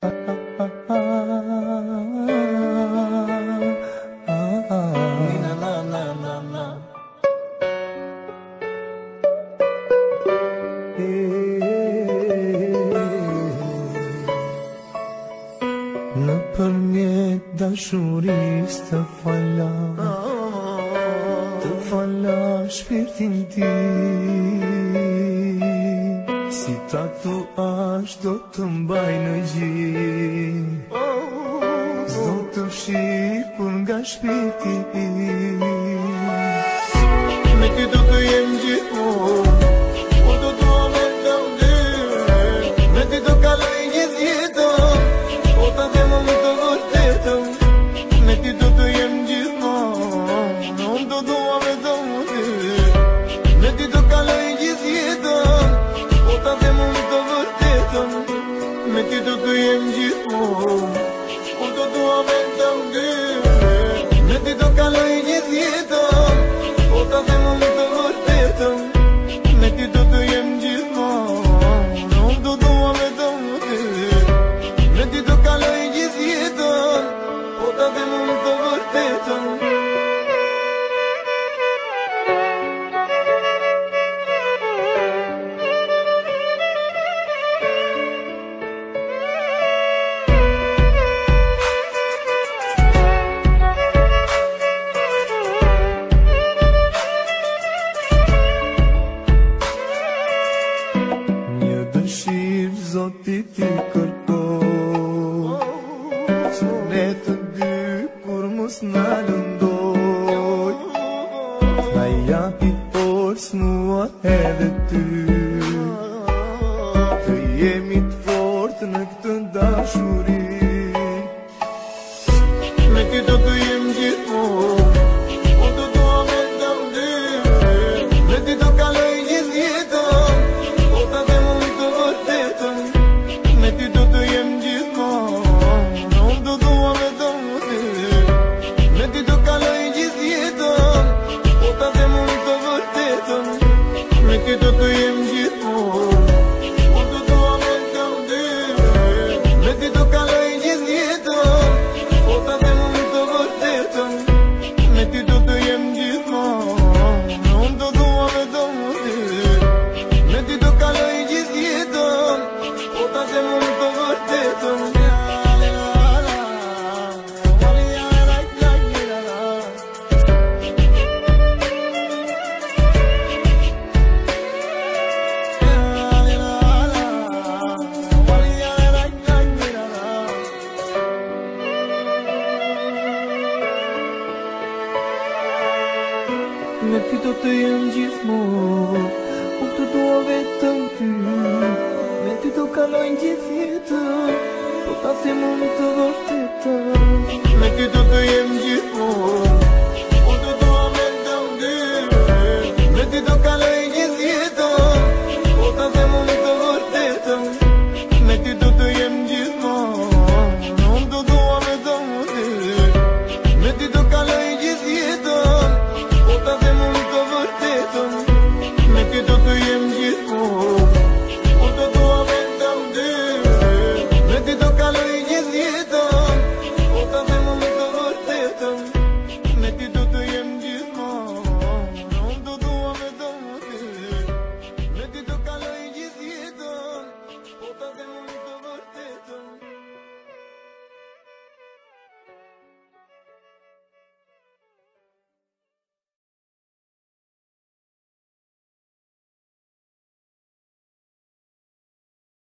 Në përmjet dashuris të fala shpirtin ti. Si tatuash do të mbaj në gjith, s'do të fshipur nga shpirti. Me ty do të jem gjithmonë, po do të ametëm dy. Me ty do kaloj gjithë jetën, po ta dhe më të vërtetëm. Me ty do të jem gjithmonë, unë do të ametëm dy. Me ty do kaloj gjithë jetën, po ta dhe më të vërtetëm. Me ty do të jem gjithmonë, unë do të ametëm dy. Me ty do kaloj gjithë jetën, po ta dhe më të vërtetëm. Me ty do të jem gjithmonë, unë do të ametëm dy. Me ty do kaloj gjithë jetën, po ta dhe më të vërtetëm. Zotit ti kërkoj, që ne të dy kur mos na lëndoj. Na japi forës mua edhe ty, të jemi të fortë në këtë dashuri. Me ty do të jem gjithmonë, po do të ametëm dy. Me ty do kaloj gjithë jetën, po ta dhe më të vërtetëm. Me ty do të jem gjithmonë, unë do të ametëm dy. Me ty do kaloj gjithë jetën, po ta dhe më të vërtetëm. Me ty do të jem gjithmonë, unë do të ametëm dy. Me ty do kaloj gjithë jetën, po ta dhe më të vërtetëm. Me ty do të jem gjithmonë, unë do të ametëm dy. Me ty do kaloj gjithë jetën, po ta dhe më të vërtetëm. Me ty do të jem gjithmonë, unë të dua vetëm ty. Me ty do kalojnë gjithë jetën, po ta them unë të vërtetën. Me ty do të jem gjithmonë, unë të dua vetëm ty. Me ty do kalojnë gjithë jetën, po ta them unë të vërtetën. Me ty do të jem gjithmonë.